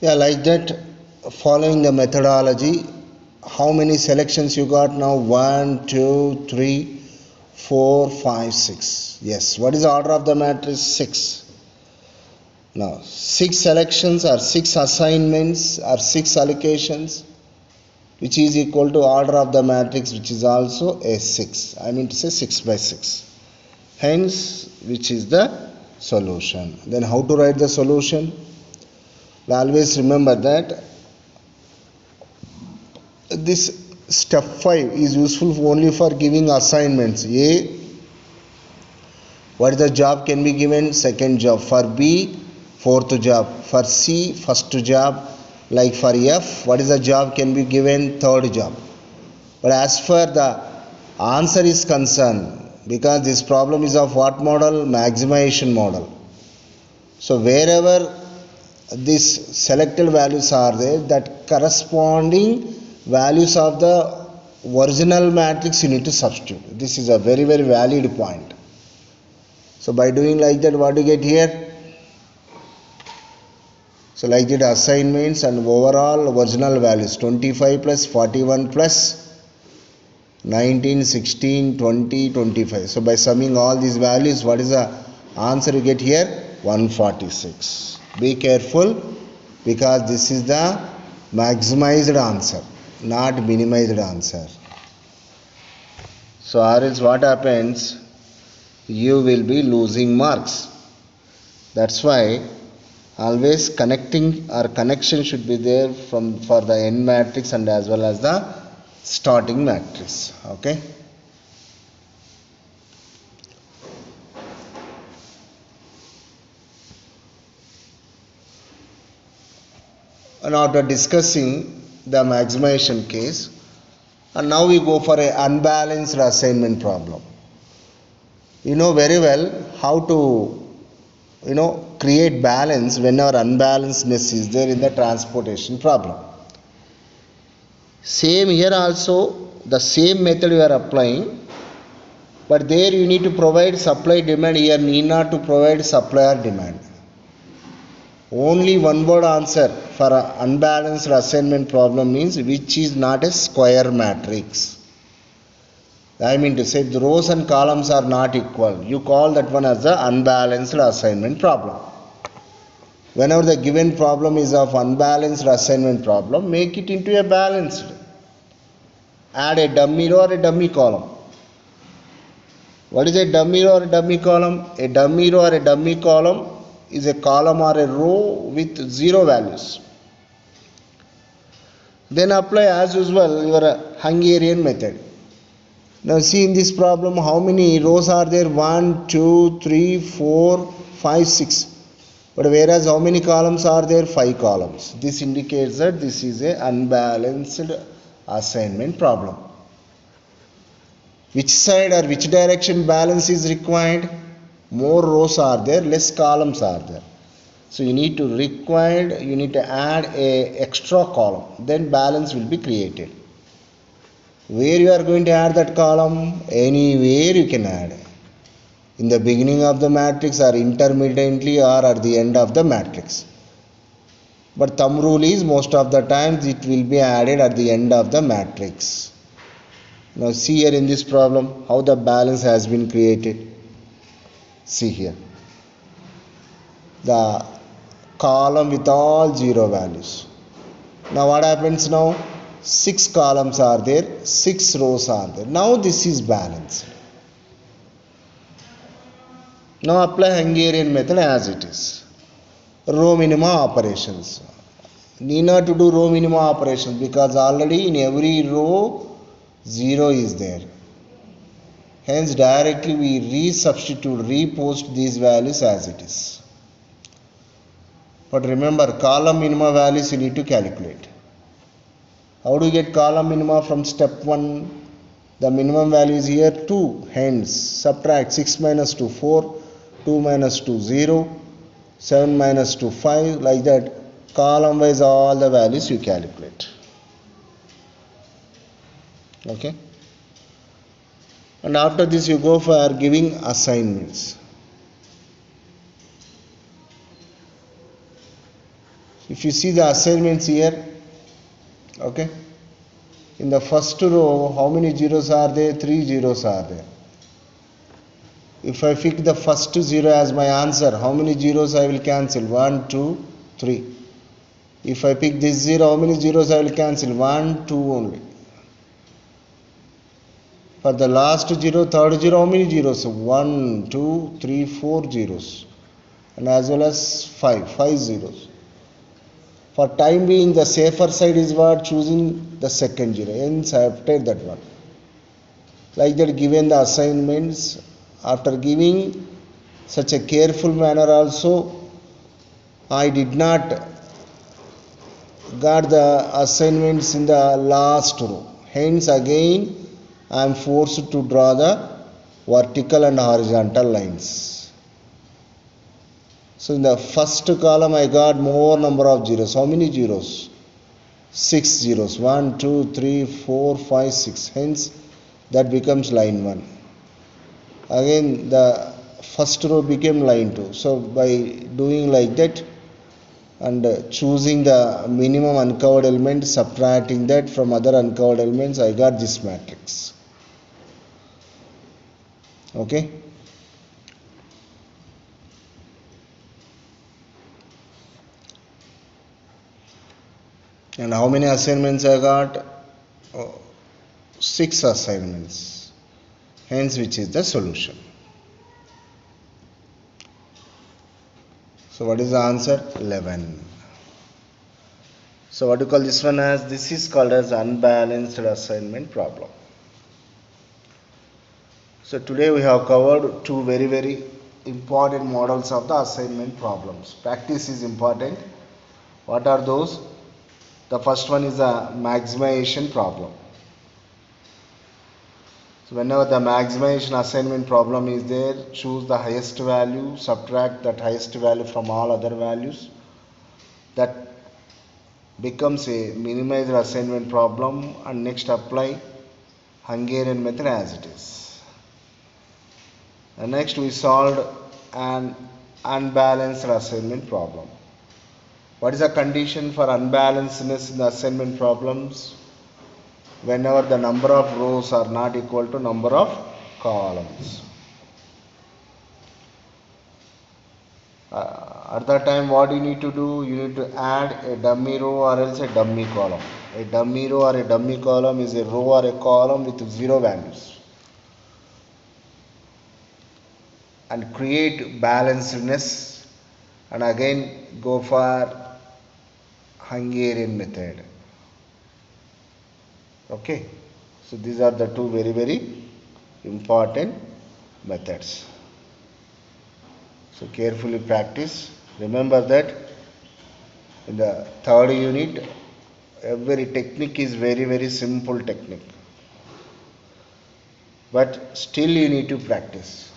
Yeah, like that, following the methodology, how many selections you got now? 1, 2, 3, 4, 5, 6. Yes, what is the order of the matrix? 6. Now, 6 selections or 6 assignments or 6 allocations, which is equal to order of the matrix, which is also a 6. I mean to say 6 by 6. Hence, which is the solution. Then how to write the solution? Always remember that this step 5 is useful only for giving assignments. A, what is the job can be given? Second job. For B, fourth job. For C, first job. Like for F, what is the job can be given? Third job. But as far the answer is concerned, because this problem is of what model? Maximization model. So wherever these selected values are there, that corresponding values of the original matrix you need to substitute. This is a very valid point. So by doing like that, what do you get here? So like that, assignments and overall original values 25 plus 41 plus 19, 16, 20, 25. So by summing all these values, what is the answer you get here? 146. Be careful, because this is the maximized answer, not minimized answer. So or else what happens? You will be losing marks. That's why always connecting or connection should be there for the end matrix and as well as the starting matrix. Okay. And after discussing the maximization case, and now we go for a unbalanced assignment problem. You know very well how to create balance whenever unbalancedness is there in the transportation problem. Same here also, the same method we are applying, but there you need to provide supply demand. Here need not to provide supply or demand. Only one word answer for an unbalanced assignment problem means which is not a square matrix. I mean to say the rows and columns are not equal. You call that one as the unbalanced assignment problem. Whenever the given problem is of unbalanced assignment problem, make it into a balanced. Add a dummy row or a dummy column. What is a dummy row or a dummy column? A dummy row or a dummy column is a column or a row with 0 values. Then apply as usual your Hungarian method. Now see in this problem how many rows are there? 1, 2, 3, 4, 5, 6. But whereas how many columns are there? 5 columns. This indicates that this is a unbalanced assignment problem. Which side or which direction balance is required? More rows are there, less columns are there. So you need to add a extra column, then balance will be created. Where you are going to add that column? Anywhere you can add. In the beginning of the matrix or intermittently or at the end of the matrix. But thumb rule is most of the times it will be added at the end of the matrix. Now see here in this problem how the balance has been created. See here. The column with all 0 values. Now what happens now? 6 columns are there, 6 rows are there. Now this is balanced. Now apply Hungarian method as it is. Row minima operations. Need not to do row minima operations because already in every row 0 is there. Hence directly we repost these values as it is. But remember, column minima values you need to calculate. How do you get column minima from step 1? The minimum value is here 2. Hence subtract 6 minus 2 4, 2 minus 2 0, 7 minus 2 5, like that. Column wise all the values you calculate. Okay. And after this you go for giving assignments. If you see the assignments here, okay, in the first row, how many zeros are there? 3 zeros are there. If I pick the first 0 as my answer, how many zeros I will cancel? 1, 2, 3. If I pick this 0, how many zeros I will cancel? 1, 2 only. For the last 0, third 0, how many zeros? 1, 2, 3, 4 zeros. And as well as 5 zeros. For time being, the safer side is what? Choosing the second 0. Hence, I have taken that one. Like that, given the assignments, after giving such a careful manner also, I did not got the assignments in the last row. Hence, again, I am forced to draw the vertical and horizontal lines. So in the first column I got more number of zeros. How many zeros? 6 zeros. 1, 2, 3, 4, 5, 6. Hence that becomes line 1. Again the first row became line 2. So by doing like that and choosing the minimum uncovered element, subtracting that from other uncovered elements, I got this matrix. Okay. And how many assignments I got? 6 assignments. Hence, which is the solution. So, what is the answer? 11. So, what do you call this one as? This is called as unbalanced assignment problem. So, today we have covered two very important models of the assignment problems. Practice is important. What are those? The first one is a maximization problem. So whenever the maximization assignment problem is there, choose the highest value, subtract that highest value from all other values. That becomes a minimized assignment problem, and next apply Hungarian method as it is. And next we solved an unbalanced assignment problem. What is the condition for unbalancedness in the assignment problems? Whenever the number of rows are not equal to number of columns. At that time, what you need to do? You need to add a dummy row or else a dummy column. A dummy row or a dummy column is a row or a column with 0 values. And create balancedness, and again go for Hungarian method. Okay, so these are the two very important methods. So carefully practice. Remember that in the third unit, every technique is very simple technique. But still you need to practice.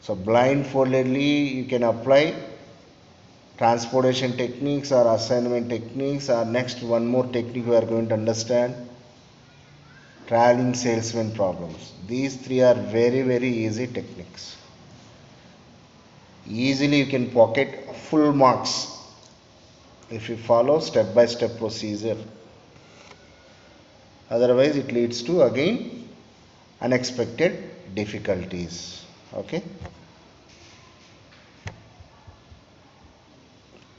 So blindfoldedly you can apply transportation techniques or assignment techniques, or next one more technique we are going to understand, traveling salesman problems. These three are very easy techniques. Easily you can pocket full marks if you follow step-by-step procedure. Otherwise it leads to again unexpected difficulties. Okay.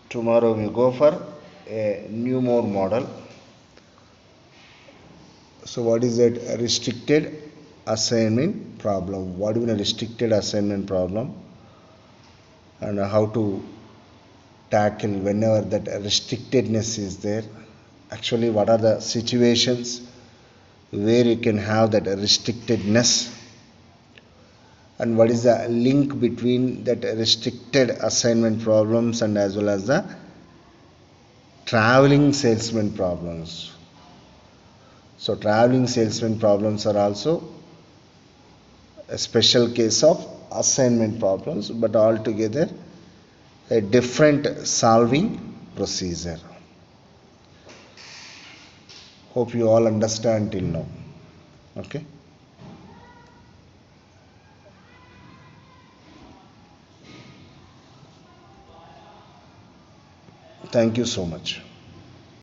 Tomorrow we'll go for a new more model. So what is that? A restricted assignment problem. What do you mean a restricted assignment problem? And how to tackle whenever that restrictedness is there. Actually, what are the situations where you can have that restrictedness, and what is the link between that restricted assignment problems and as well as the traveling salesman problems. So traveling salesman problems are also a special case of assignment problems, but altogether a different solving procedure. Hope you all understand till now. Okay. Thank you so much.